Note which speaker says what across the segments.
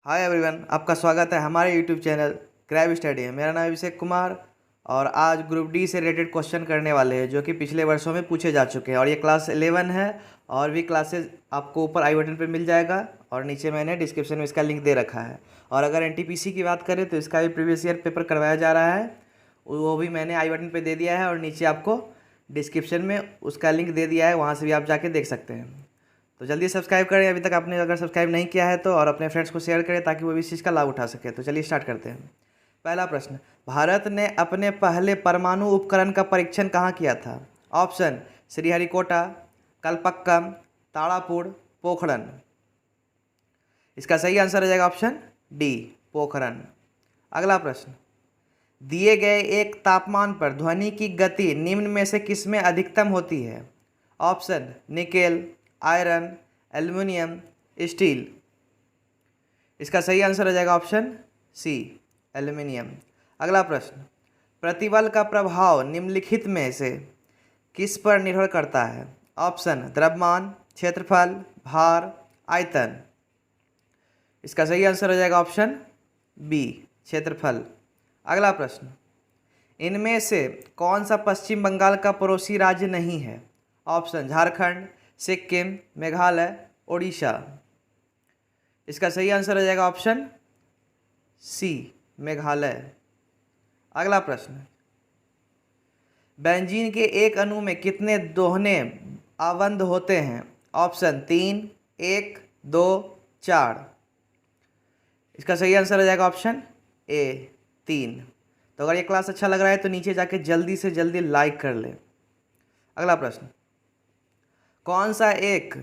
Speaker 1: Hi everyone, आपका स्वागत है हमारे यूट्यूब चैनल क्रैब स्टडी में। मेरा नाम अभिषेक कुमार और आज ग्रुप डी से रिलेटेड क्वेश्चन करने वाले हैं जो कि पिछले वर्षों में पूछे जा चुके हैं। और ये क्लास 11 है और भी क्लासेस आपको ऊपर आई बटन पे मिल जाएगा और नीचे मैंने डिस्क्रिप्शन में इसका लिंक दे रखा है। और अगर एनटीपीसी की बात करें तो इसका भी प्रीवियस ईयर पेपर करवाया जा रहा है, वो भी मैंने आई बटन पर दे दिया है और नीचे आपको डिस्क्रिप्शन में उसका लिंक दे दिया है, वहाँ से भी आप जाके देख सकते हैं। तो जल्दी सब्सक्राइब करें अभी तक आपने अगर सब्सक्राइब नहीं किया है तो, और अपने फ्रेंड्स को शेयर करें ताकि वो भी इस चीज़ का लाभ उठा सके। तो चलिए स्टार्ट करते हैं। पहला प्रश्न, भारत ने अपने पहले परमाणु उपकरण का परीक्षण कहाँ किया था? ऑप्शन श्रीहरिकोटा, कलपक्कम, ताड़ापुर, पोखरण। इसका सही आंसर हो जाएगा ऑप्शन डी, पोखरण। अगला प्रश्न, दिए गए एक तापमान पर ध्वनि की गति निम्न में से किसमें अधिकतम होती है? Option nickel, iron, aluminium, steel. इसका सही आंसर हो जाएगा ऑप्शन सी, एल्युमिनियम। अगला प्रश्न, प्रतिबल का प्रभाव निम्नलिखित में से किस पर निर्भर करता है? ऑप्शन द्रव्यमान, क्षेत्रफल, भार, आयतन। इसका सही आंसर हो जाएगा ऑप्शन बी, क्षेत्रफल। अगला प्रश्न, इनमें से कौन सा पश्चिम बंगाल का पड़ोसी राज्य नहीं है? ऑप्शन झारखंड, सिक्किम, मेघालय, ओडिशा। इसका सही आंसर हो जाएगा ऑप्शन सी, मेघालय। अगला प्रश्न, बेंजीन के एक अणु में कितने दोहने आबंध होते हैं? ऑप्शन 3, 1, 2, 4। इसका सही आंसर हो जाएगा ऑप्शन ए, 3। तो अगर ये क्लास अच्छा लग रहा है तो नीचे जाके जल्दी से जल्दी लाइक कर ले। अगला प्रश्न, कौन सा एक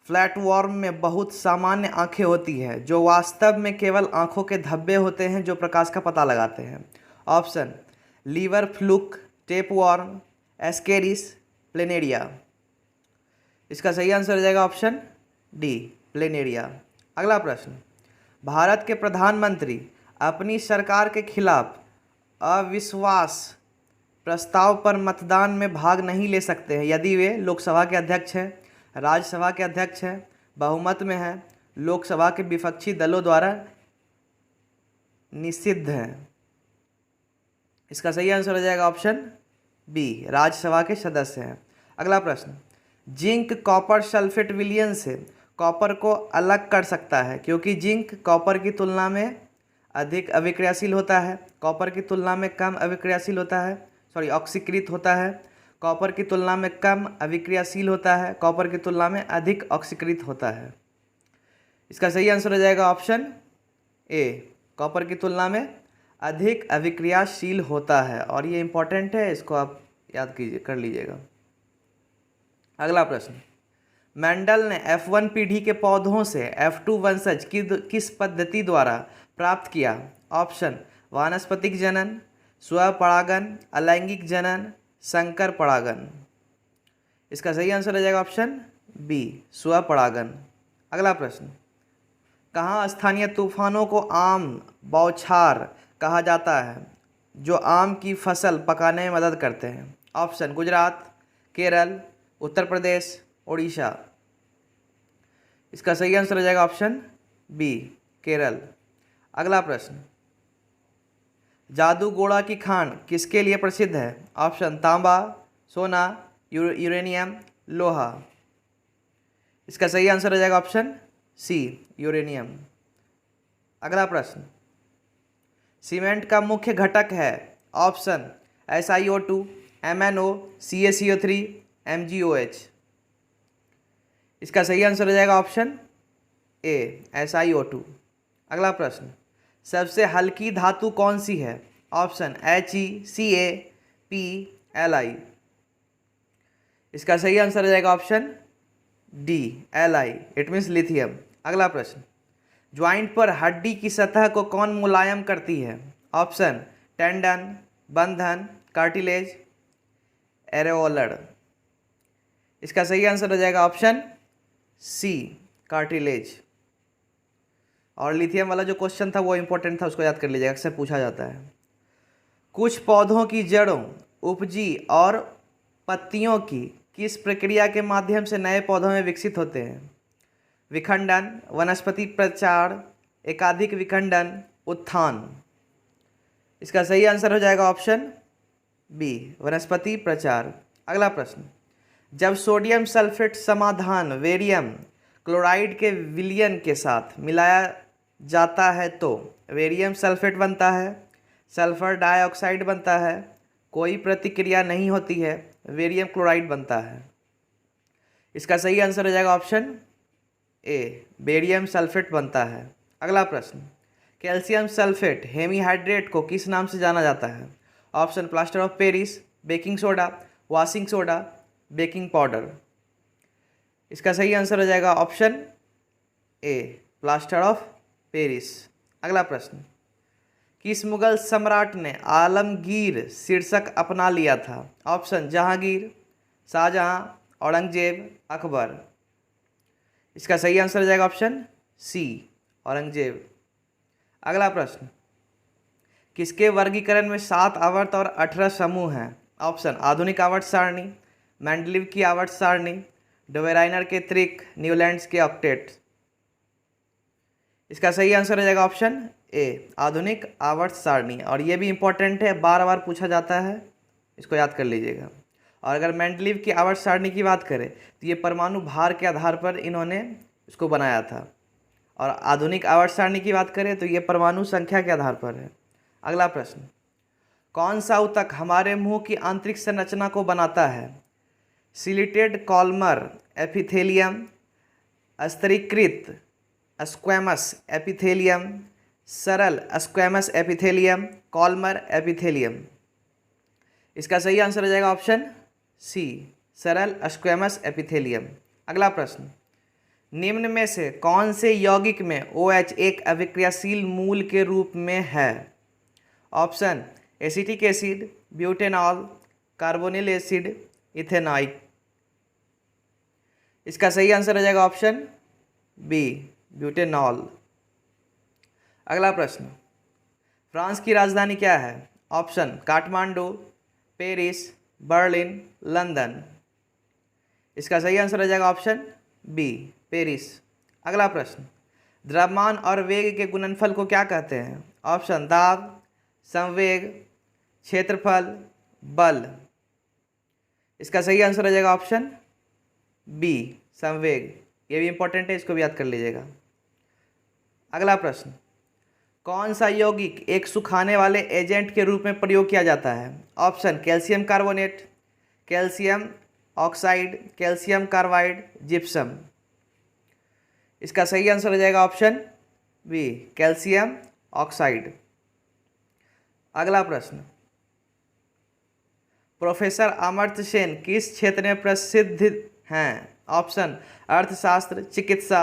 Speaker 1: फ्लैटवर्म में बहुत सामान्य आंखें होती है जो वास्तव में केवल आंखों के धब्बे होते हैं जो प्रकाश का पता लगाते हैं? Option liver fluke, tapeworm, ascaris, planaria. इसका सही आंसर हो जाएगा ऑप्शन डी, प्लेनेरिया। अगला प्रश्न, भारत के प्रधानमंत्री अपनी सरकार के खिलाफ अविश्वास प्रस्ताव पर मतदान में भाग नहीं ले सकते हैं यदि वे लोकसभा के अध्यक्ष हैं, राज्यसभा के अध्यक्ष हैं, बहुमत में हैं, लोकसभा के विपक्षी दलों द्वारा निषिद्ध हैं। इसका सही आंसर हो जाएगा ऑप्शन बी, राज्यसभा के सदस्य हैं। अगला प्रश्न, जिंक कॉपर सल्फेट विलयन से कॉपर को अलग कर सकता है क्योंकि जिंक कॉपर की तुलना में अधिक अभिक्रियाशील होता है, कॉपर की तुलना में कम अभिक्रियाशील होता है, ऑक्सीकृत होता है, कॉपर की तुलना में कम अभिक्रियाशील होता है, कॉपर की तुलना में अधिक ऑक्सीकृत होता है। इसका सही आंसर हो जाएगा ऑप्शन ए, कॉपर की तुलना में अधिक अभिक्रियाशील होता है। और ये इंपॉर्टेंट है, इसको आप याद कीजिए, कर लीजिएगा। अगला प्रश्न, मेंडल ने F1 पीढ़ी के पौधों से F2 वंशज किस पद्धति द्वारा प्राप्त किया? ऑप्शन वानस्पतिक जनन, स्वपरागन, अलैंगिक जनन, संकर परागन। इसका सही आंसर हो जाएगा ऑप्शन बी, स्वपरागन। अगला प्रश्न, कहाँ स्थानीय तूफानों को आम बौछार कहा जाता है जो आम की फसल पकाने में मदद करते हैं? ऑप्शन गुजरात, केरल, उत्तर प्रदेश, ओडिशा। इसका सही आंसर हो जाएगा ऑप्शन बी, केरल। अगला प्रश्न, जादूगोड़ा की खान किसके लिए प्रसिद्ध है? ऑप्शन तांबा, सोना, यूरेनियम, लोहा। इसका सही आंसर हो जाएगा ऑप्शन सी, यूरेनियम। अगला प्रश्न, सीमेंट का मुख्य घटक है? Option SiO2, MnO, CaCO3, MgOH। इसका सही आंसर हो जाएगा ऑप्शन ए, SiO2। अगला प्रश्न, सबसे हल्की धातु कौन सी है? Option He, Ca, P, Li। इसका सही आंसर हो जाएगा option D, Li, it means lithium. अगला प्रश्न, ज्वाइंट पर हड्डी की सतह को कौन मुलायम करती है? ऑप्शन टेंडन, बंधन, कार्टिलेज, एरेओलर। इसका सही आंसर हो जाएगा ऑप्शन सी, कार्टिलेज। और लिथियम वाला जो क्वेश्चन था वो इंपॉर्टेंट था, उसको याद कर लीजिएगा, अक्सर पूछा जाता है। कुछ पौधों की जड़ों, उपजी और पत्तियों की किस प्रक्रिया के माध्यम से नए पौधों में विकसित होते हैं? विखंडन, वनस्पति प्रचार, एकाधिक विखंडन, उत्थान। इसका सही आंसर हो जाएगा ऑप्शन बी, वनस्पति प्रचार। अगला प्रश्न, जब सोडियम सल्फेट समाधान वेरियम क्लोराइड के विलयन के साथ मिलाया जाता है तो वेरियम सल्फेट बनता है, सल्फर डाइऑक्साइड बनता है, कोई प्रतिक्रिया नहीं होती है, वेरियम क्लोराइड बनता है। इसका सही आंसर हो जाएगा ऑप्शन ए, बेरियम सल्फेट बनता है। अगला प्रश्न, कैल्शियम सल्फेट हेमीहाइड्रेट को किस नाम से जाना जाता है? Option plaster of Paris, baking soda, washing soda, baking powder. इसका सही आंसर हो जाएगा option A, plaster of Paris. अगला प्रश्न, किस मुगल सम्राट ने आलमगीर शीर्षक अपना लिया था? ऑप्शन जहांगीर, शाहजहां, औरंगजेब, अकबर। इसका सही आंसर हो जाएगा ऑप्शन सी, औरंगजेब। अगला प्रश्न, किसके वर्गीकरण में 7 आवर्त और 18 समूह हैं? ऑप्शन आधुनिक आवर्त सारणी, मेंडलीव की आवर्त सारणी, डोवेराइनर के त्रिक, न्यूलैंड्स के ऑक्टेट। इसका सही आंसर हो जाएगा ऑप्शन ए, आधुनिक आवर्त सारणी। और ये भी इंपॉर्टेंट है, बार बार पूछा जाता है, इसको याद कर लीजिएगा। और अगर मेंडलीव की आवर्त सारणी की बात करें तो ये परमाणु भार के आधार पर इन्होंने इसको बनाया था। और आधुनिक आवर्त सारणी की बात करें तो ये परमाणु संख्या के आधार पर है। अगला प्रश्न, कौन सा ऊतक हमारे मुंह की आंतरिक संरचना को बनाता है? सिलिटेड कॉलमर एपिथेलियम, स्तरीकृत स्क्वैमस एपिथेलियम, सरल स्क्वैमस एपिथेलियम, कॉलमर एपिथेलियम। इसका सही आंसर हो जाएगा ऑप्शन सी, सरल स्क्वैमस एपिथेलियम। अगला प्रश्न, निम्न में से कौन से यौगिक में OH एक अभिक्रियाशील मूल के रूप में है? Option acetic acid, butanol, carbonyl acid, ethanoic. इसका सही आंसर हो जाएगा ऑप्शन बी, ब्यूटेनॉल। अगला प्रश्न, फ्रांस की राजधानी क्या है? Option Kathmandu, Paris, Berlin, London. इसका सही आंसर हो जाएगा ऑप्शन बी, पेरिस। अगला प्रश्न, द्रव्यमान और वेग के गुणनफल को क्या कहते हैं? ऑप्शन दाब, संवेग, क्षेत्रफल, बल। इसका सही आंसर हो जाएगा ऑप्शन बी, संवेग। ये भी इंपॉर्टेंट है, इसको भी याद कर लीजिएगा। अगला प्रश्न, कौन सा यौगिक एक सुखाने वाले एजेंट के रूप में प्रयोग किया जाता है? Option calcium carbonate, calcium oxide, calcium carbide, gypsum. इसका सही आंसर हो जाएगा ऑप्शन बी, कैल्शियम ऑक्साइड। अगला प्रश्न, प्रोफेसर अमर्त्य सेन किस क्षेत्र में प्रसिद्ध हैं? ऑप्शन अर्थशास्त्र, चिकित्सा,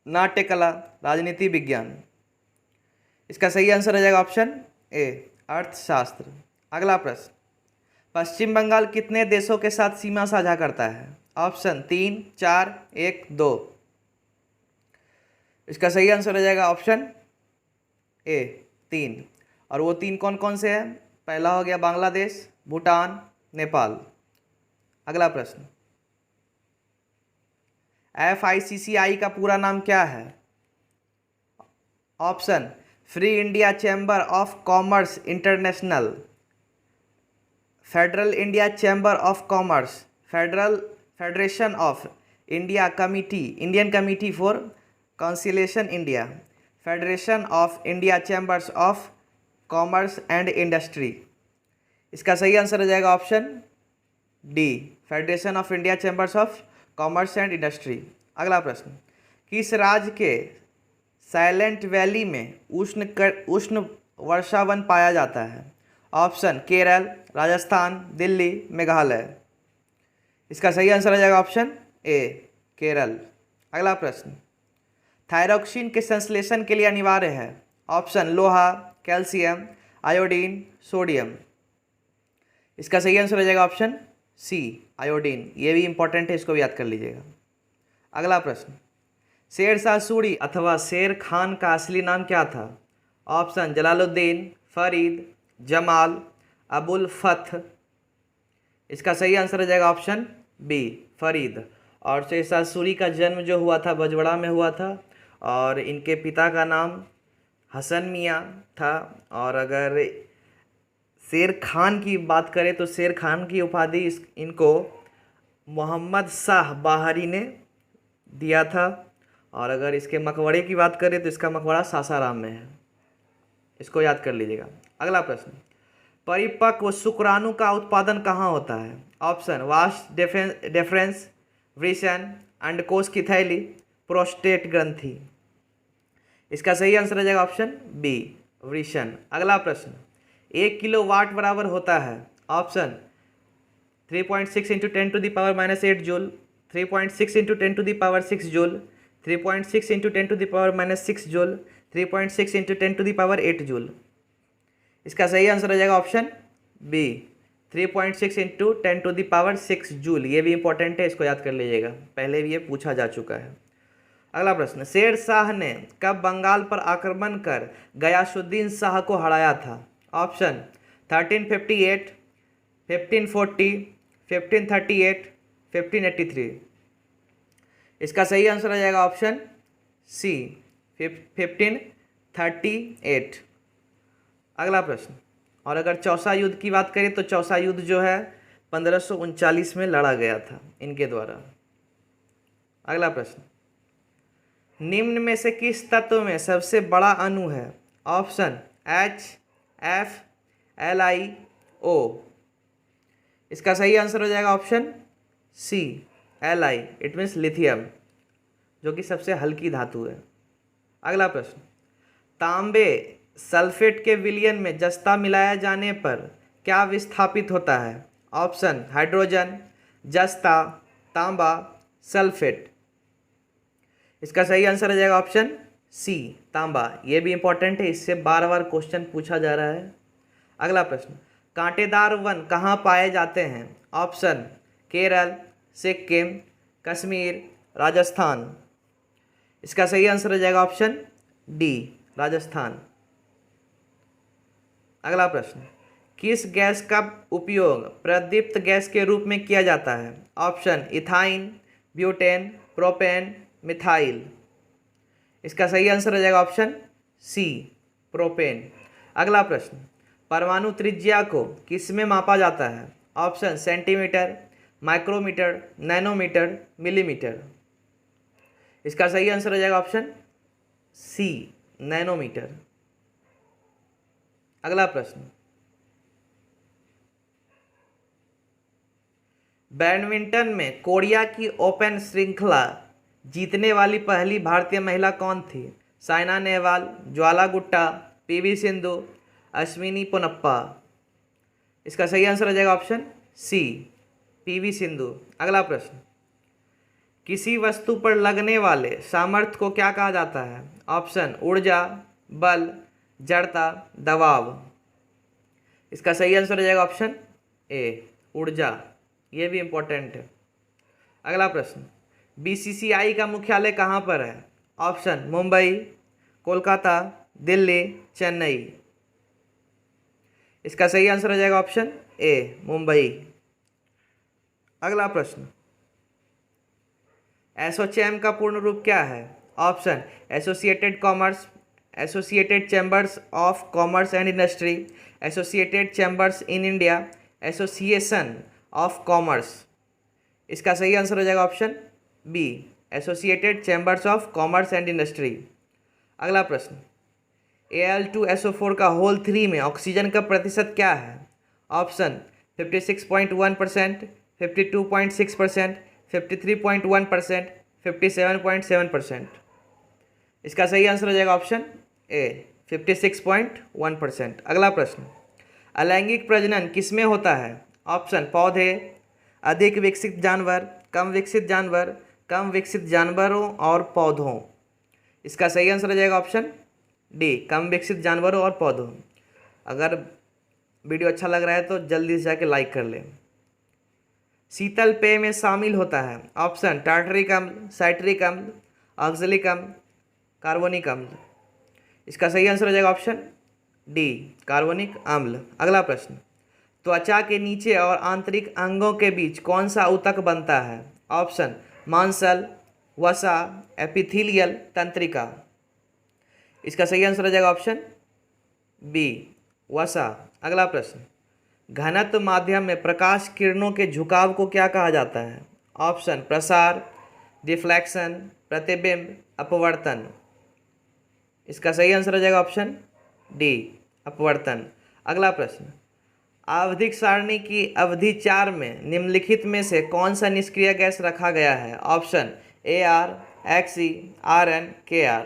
Speaker 1: नाट्यकला, राजनीति विज्ञान। इसका सही आंसर हो जाएगा ऑप्शन ए, अर्थशास्त्र। अगला प्रश्न, पश्चिम बंगाल कितने देशों के साथ सीमा साझा करता है? ऑप्शन 3, 4, 1, 2। इसका सही आंसर हो जाएगा ऑप्शन ए, 3। और वो 3 कौन कौन से हैं? पहला हो गया बांग्लादेश, भूटान, नेपाल। अगला प्रश्न, FICCI का पूरा नाम क्या है? Option free India chamber of commerce international, federal India chamber of commerce, federation of India committee, Indian committee for conciliation India, federation of India chambers of commerce and industry. इसका सही आंसर हो जाएगा option D, federation of India chambers of commerce and industry. अगला प्रश्न, किस राज्य के silent valley में उष्ण वर्षावन पाया जाता है? ऑप्शन केरल, राजस्थान, दिल्ली, मेघालय। इसका सही आंसर हो जाएगा ऑप्शन ए, केरल। अगला प्रश्न, थायरॉक्सिन के संश्लेषण के लिए अनिवार्य है? ऑप्शन लोहा, कैल्शियम, आयोडीन, सोडियम। इसका सही आंसर हो जाएगा ऑप्शन सी, आयोडीन। ये भी इंपॉर्टेंट है, इसको भी याद कर लीजिएगा। अगला प्रश्न, शेर शाह सूरी अथवा शेर खान का असली नाम क्या था? ऑप्शन जलालुद्दीन, फरीद, जमाल, अबुल फथ। इसका सही आंसर हो जाएगा ऑप्शन बी, फरीद। और शेर शाह सूरी का जन्म जो हुआ था बजवाड़ा में हुआ था, और इनके पिता का नाम हसन मियाँ था। और अगर शेर खान की बात करें तो शेर खान की उपाधि इनको मोहम्मद शाह बाहरी ने दिया था। और अगर इसके मकबरे की बात करें तो इसका मकबरा सासाराम में है, इसको याद कर लीजिएगा। अगला प्रश्न, परिपक्व शुक्राणु का उत्पादन कहाँ होता है? ऑप्शन वास्ट डेफरेंस, वृषण, अंडकोश की थैली, प्रोस्टेट ग्रंथि। इसका सही आंसर हो जाएगा ऑप्शन बी, वृषण। अगला प्रश्न, 1 किलो वाट बराबर होता है? Option 3.6 into 10⁻⁻8 joule, 3.6 into 10⁻6 joule, 3.6 into 10⁻6 joule, 3.6 into 10⁸ joule. इसका सही आंसर हो जाएगा ऑप्शन बी, 3.6 इंटू 10⁻6 जूल। ये भी इंपॉर्टेंट है, इसको याद कर लीजिएगा, पहले भी ये पूछा जा चुका है। अगला प्रश्न, शेर शाह ने कब बंगाल पर आक्रमण कर गयासुद्दीन शाह को हराया था? ऑप्शन 1358, 1540, 1538, 1583। इसका सही आंसर हो जाएगा ऑप्शन सी, 1538। अगला प्रश्न, और अगर चौसा युद्ध की बात करें तो चौसा युद्ध जो है 1539 में लड़ा गया था इनके द्वारा। अगला प्रश्न, निम्न में से किस तत्व में सबसे बड़ा अणु है? Option HFLiO। इसका सही आंसर हो जाएगा option C, Li, it means lithium, जो कि सबसे हल्की धातु है। अगला प्रश्न, तांबे सल्फेट के विलयन में जस्ता मिलाया जाने पर क्या विस्थापित होता है? ऑप्शन हाइड्रोजन, जस्ता, तांबा, सल्फेट। इसका सही आंसर हो जाएगा ऑप्शन सी, तांबा। ये भी इंपॉर्टेंट है, इससे बार बार क्वेश्चन पूछा जा रहा है। अगला प्रश्न, कांटेदार वन कहाँ पाए जाते हैं? ऑप्शन केरल, सिक्किम, कश्मीर, राजस्थान। इसका सही आंसर हो जाएगा ऑप्शन डी, राजस्थान। अगला प्रश्न, किस गैस का उपयोग प्रदीप्त गैस के रूप में किया जाता है? Option ethyne, butane, propane, methyl. इसका सही आंसर हो जाएगा ऑप्शन सी, प्रोपेन। अगला प्रश्न, परमाणु त्रिज्या को किस में मापा जाता है? Option centimetre, micrometre, nanometre, millimetre. इसका सही आंसर हो जाएगा ऑप्शन सी, नैनोमीटर। अगला प्रश्न, बैडमिंटन में कोरिया की ओपन श्रृंखला जीतने वाली पहली भारतीय महिला कौन थी? साइना नेहवाल, ज्वाला गुट्टा, पीवी सिंधु, अश्विनी पोनप्पा। इसका सही आंसर हो जाएगा ऑप्शन सी, पीवी सिंधु। अगला प्रश्न, किसी वस्तु पर लगने वाले सामर्थ्य को क्या कहा जाता है? ऑप्शन ऊर्जा, बल, जड़ता, दबाव। इसका सही आंसर हो जाएगा ऑप्शन ए, ऊर्जा। ये भी इंपॉर्टेंट है। अगला प्रश्न, बीसीसीआई का मुख्यालय कहाँ पर है? ऑप्शन मुंबई, कोलकाता, दिल्ली, चेन्नई। इसका सही आंसर हो जाएगा ऑप्शन ए, मुंबई। अगला प्रश्न, एसोचैम का पूर्ण रूप क्या है? Option associated commerce, associated chambers of commerce and industry, associated chambers in India, association of commerce. इसका सही आंसर हो जाएगा option B, associated chambers of commerce and industry. अगला प्रश्न, Al2SO4 का होल 3 में ऑक्सीजन का प्रतिशत क्या है? ऑप्शन 56.1%, 52.6%, 53.1%, 57.7%। इसका सही आंसर हो जाएगा ऑप्शन ए, 56.1%। अगला प्रश्न, अलैंगिक प्रजनन किसमें होता है? ऑप्शन पौधे, अधिक विकसित जानवर, कम विकसित जानवर, कम विकसित जानवरों और पौधों। इसका सही आंसर हो जाएगा ऑप्शन डी, कम विकसित जानवरों और पौधों। अगर वीडियो अच्छा लग रहा है तो जल्दी से जाके लाइक कर लें। शीतल पेय में शामिल होता है? ऑप्शन टार्टरिक अम्ल, साइट्रिक अम्ल, ऑक्जेलिक अम्ल, कार्बोनिक अम्ल। इसका सही आंसर हो जाएगा ऑप्शन डी, कार्बोनिक अम्ल। अगला प्रश्न, त्वचा के नीचे और आंतरिक अंगों के बीच कौन सा ऊतक बनता है? ऑप्शन मांसल, वसा, एपिथीलियल, तंत्रिका। इसका सही आंसर हो जाएगा ऑप्शन बी, वसा। अगला प्रश्न, घनत्व माध्यम में प्रकाश किरणों के झुकाव को क्या कहा जाता है? ऑप्शन प्रसार, रिफ्लेक्शन, प्रतिबिंब, अपवर्तन। इसका सही आंसर हो जाएगा ऑप्शन डी, अपवर्तन। अगला प्रश्न, आवधिक सारणी की अवधि 4 में निम्नलिखित में से कौन सा निष्क्रिय गैस रखा गया है? Option AR, XE, RN, KR।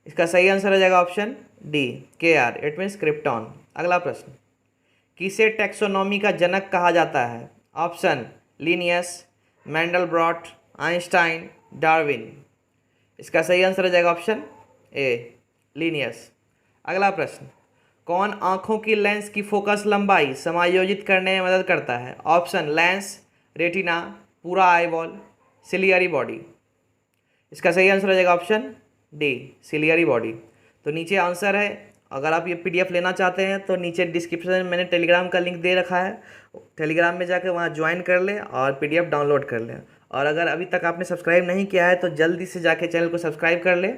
Speaker 1: इसका सही आंसर हो जाएगा option D, KR, it means krypton. अगला प्रश्न, किसे टैक्सोनॉमी का जनक कहा जाता है? Option Linnaeus, Mandelbrot, Einstein, Darwin. इसका सही आंसर हो जाएगा ऑप्शन ए, लिनियस। अगला प्रश्न, कौन आंखों की लेंस की फोकस लंबाई समायोजित करने में मदद करता है? ऑप्शन लेंस, रेटिना, पूरा आईबॉल, सिलियरी बॉडी। इसका सही आंसर हो जाएगा ऑप्शन डी, सिलियरी बॉडी। तो नीचे आंसर है। अगर आप ये PDF लेना चाहते हैं तो नीचे डिस्क्रिप्शन में मैंने टेलीग्राम का लिंक दे रखा है, टेलीग्राम में जाकर वहाँ ज्वाइन कर लें और PDF डाउनलोड कर लें। और अगर अभी तक आपने सब्सक्राइब नहीं किया है तो जल्दी से जाके चैनल को सब्सक्राइब कर लें